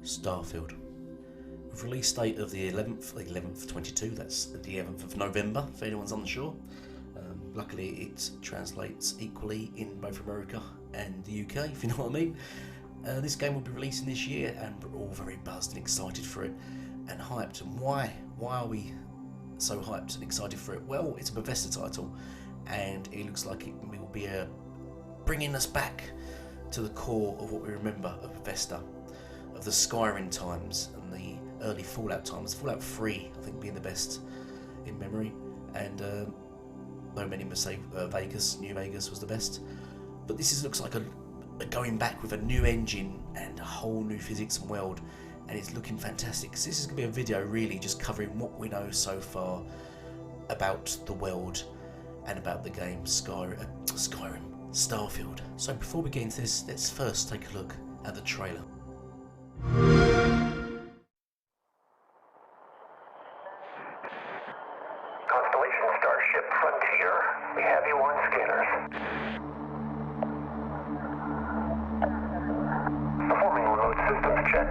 Starfield. With release date of the 11th 22, that's the 11th of November, if anyone's unsure. Luckily it translates equally in both America and the UK, if you know what I mean. This game will be releasing this year and we're all very buzzed and excited for it and hyped. And why are we so hyped and excited for it? Well, it's a Bethesda title and it looks like it will be bringing us back to the core of what we remember of Bethesda, of the Skyrim times and the early Fallout times. Fallout 3 I think being the best in memory, and though many must say New Vegas was the best, but this looks like a going back with a new engine and a whole new physics and world, and it's looking fantastic. So this is going to be a video really just covering what we know so far about the world and about the game Starfield. So before we get into this, let's first take a look at the trailer. Constellation Starship Frontier, we have you on scanners. Performing remote systems check.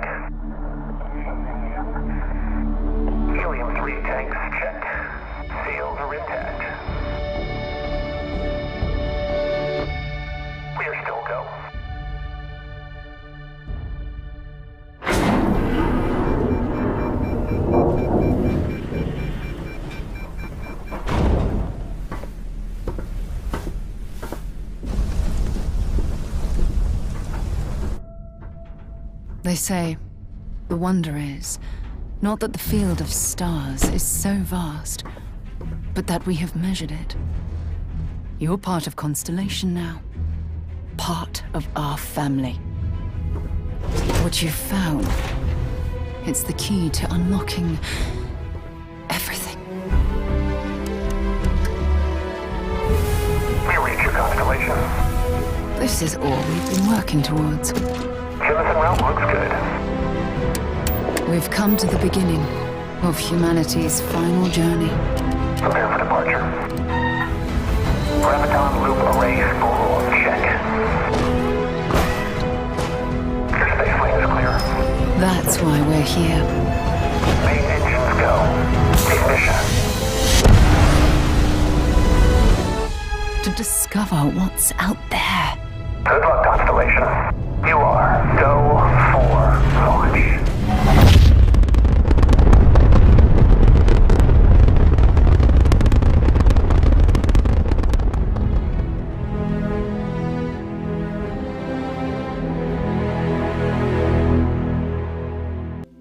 Helium-3 tanks check. Seals are intact. We are still go. They say, the wonder is, not that the field of stars is so vast, but that we have measured it. You're part of Constellation now. Part of our family. What you've found, it's the key to unlocking everything. We reach your constellation. This is all we've been working towards. Jemison route looks good. We've come to the beginning of humanity's final journey. Prepare for departure. Graviton loop array spool check. Your space lane is clear. That's why we're here. Main engines go. Ignition. To discover what's out there. Good luck, Constellation. You are go for launch.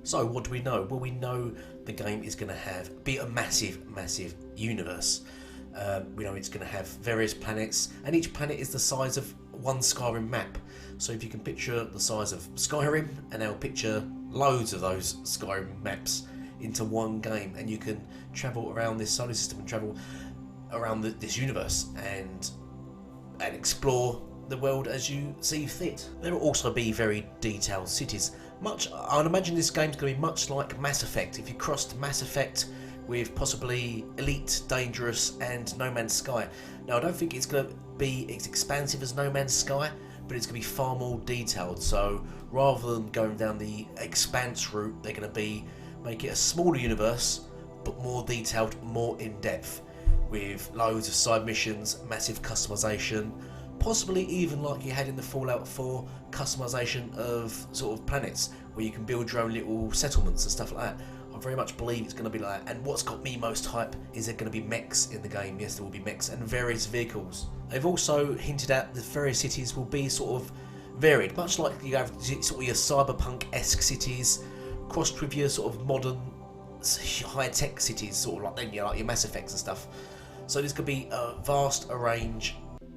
So what do we know? Well, we know the game is going to be a massive universe. We know it's going to have various planets, and each planet is the size of one Skyrim map. So if you can picture the size of Skyrim, and now picture loads of those Skyrim maps into one game, and you can travel around this solar system and travel around this universe and explore the world as you see fit. There will also be very detailed cities. I'd imagine this game's going to be much like Mass Effect. If you crossed Mass Effect with possibly Elite, Dangerous and No Man's Sky. Now I don't think it's going to be as expansive as No Man's Sky, but it's going to be far more detailed. So rather than going down the expanse route, they're going to make it a smaller universe, but more detailed, more in depth, with loads of side missions, massive customization, possibly even like you had in the Fallout 4 customization of sort of planets, where you can build your own little settlements and stuff like that. I very much believe it's going to be like that. And what's got me most hype is there going to be mechs in the game. Yes, there will be mechs and various vehicles. They've also hinted at the various cities will be sort of varied, much like you have sort of your cyberpunk-esque cities crossed with your sort of modern high-tech cities, sort of like then like your Mass Effects and stuff. So there's going to be a vast range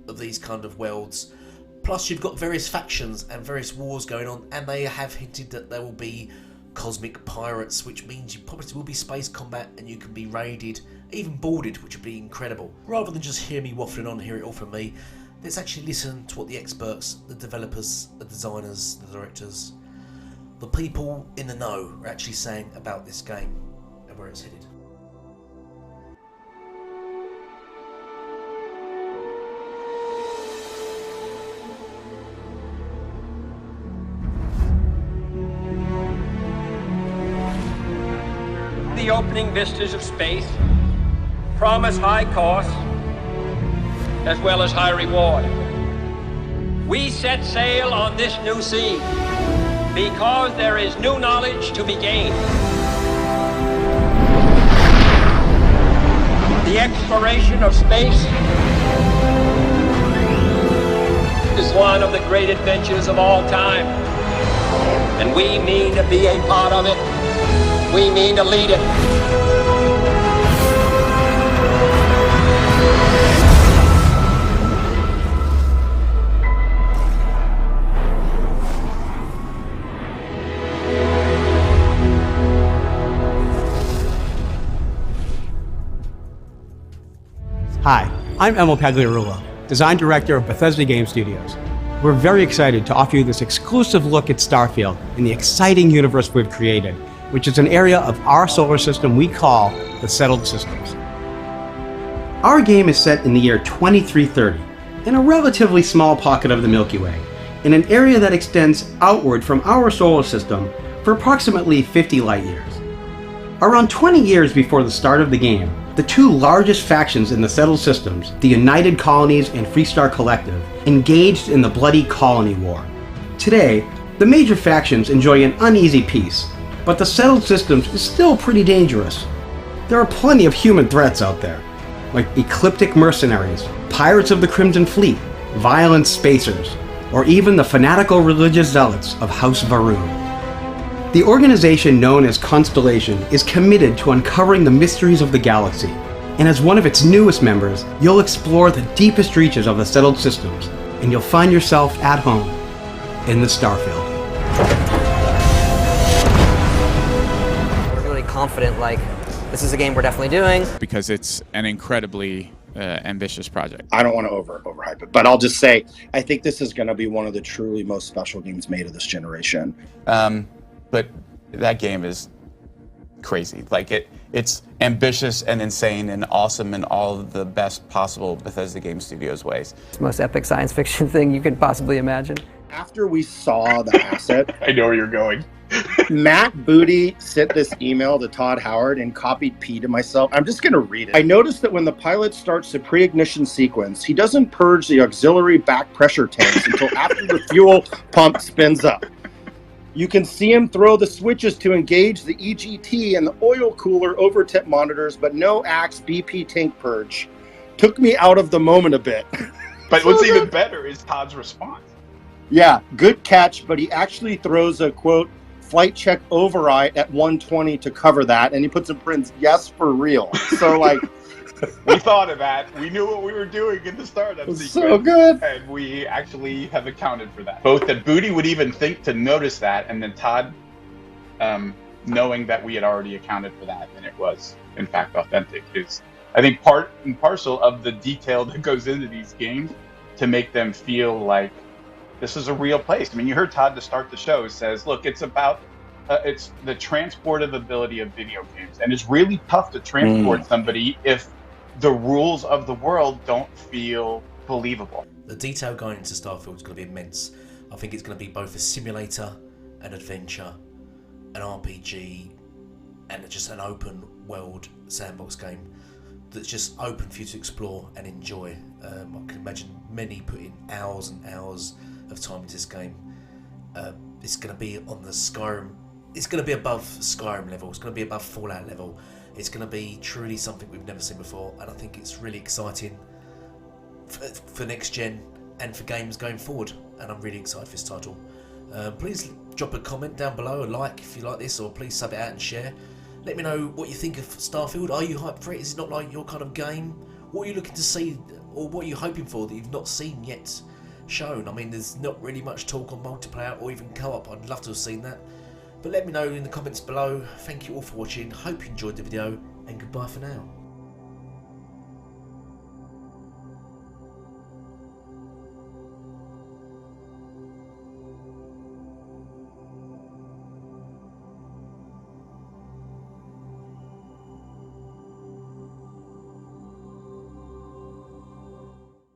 of these kind of worlds. Plus you've got various factions and various wars going on, and they have hinted that there will be cosmic pirates, which means you probably will be space combat and you can be raided, even boarded, which would be incredible. Rather than just hear me waffling on, hear it all from me, let's actually listen to what the experts, the developers, the designers, the directors, the people in the know are actually saying about this game and where it's headed. the opening vistas of space promise high costs as well as high reward. We set sail on this new sea because there is new knowledge to be gained. The exploration of space is one of the great adventures of all time, and we mean to be a part of it. We mean to lead it. Hi, I'm Emil Pagliarulo, Design Director of Bethesda Game Studios. We're very excited to offer you this exclusive look at Starfield and the exciting universe we've created, which is an area of our solar system we call the Settled Systems. Our game is set in the year 2330, in a relatively small pocket of the Milky Way, in an area that extends outward from our solar system for approximately 50 light years. Around 20 years before the start of the game, the two largest factions in the Settled Systems, the United Colonies and Freestar Collective, engaged in the bloody Colony War. Today, the major factions enjoy an uneasy peace, but the Settled Systems is still pretty dangerous. There are plenty of human threats out there, like ecliptic mercenaries, pirates of the Crimson Fleet, violent spacers, or even the fanatical religious zealots of House Varun. The organization known as Constellation is committed to uncovering the mysteries of the galaxy, and as one of its newest members, you'll explore the deepest reaches of the Settled Systems, and you'll find yourself at home in the Starfield. We're really confident, like, this is a game we're definitely doing. Because it's an incredibly ambitious project. I don't want to overhype it, but I'll just say, I think this is going to be one of the truly most special games made of this generation. But that game is crazy. Like it's ambitious and insane and awesome in all of the best possible Bethesda Game Studios ways. It's the most epic science fiction thing you could possibly imagine. After we saw the asset, I know where you're going. Matt Booty sent this email to Todd Howard and copied P to myself. I'm just going to read it. I noticed that when the pilot starts the pre-ignition sequence, he doesn't purge the auxiliary back pressure tanks until after the fuel pump spins up. You can see him throw the switches to engage the EGT and the oil cooler overtip monitors, but no Axe BP tank purge. Took me out of the moment a bit. But what's even better is Todd's response. Yeah, good catch, but he actually throws a, quote, flight check override at 120 to cover that, and he puts in prints, yes, for real. So, like... We thought of that. We knew what we were doing in the startup sequence. So good. And we actually have accounted for that. Both that Booty would even think to notice that, and then Todd, knowing that we had already accounted for that, and it was, in fact, authentic, is, I think, part and parcel of the detail that goes into these games to make them feel like this is a real place. I mean, you heard Todd to start the show says, look, it's about it's the transportive ability of video games. And it's really tough to transport somebody if the rules of the world don't feel believable. The detail going into Starfield is going to be immense. I think it's going to be both a simulator, an adventure, an RPG, and just an open world sandbox game that's just open for you to explore and enjoy. I can imagine many putting hours and hours of time into this game. It's going to be on the Skyrim. It's going to be above Skyrim level. It's going to be above Fallout level. It's going to be truly something we've never seen before, and I think it's really exciting for next gen and for games going forward. And I'm really excited for this title. Please drop a comment down below, a like if you like this, or please sub it out and share. Let me know what you think of Starfield. Are you hyped for it? Is it not like your kind of game? What are you looking to see, or what are you hoping for that you've not seen yet shown? I mean, there's not really much talk on multiplayer or even co-op. I'd love to have seen that. But let me know in the comments below. Thank you all for watching. Hope you enjoyed the video, and goodbye for now.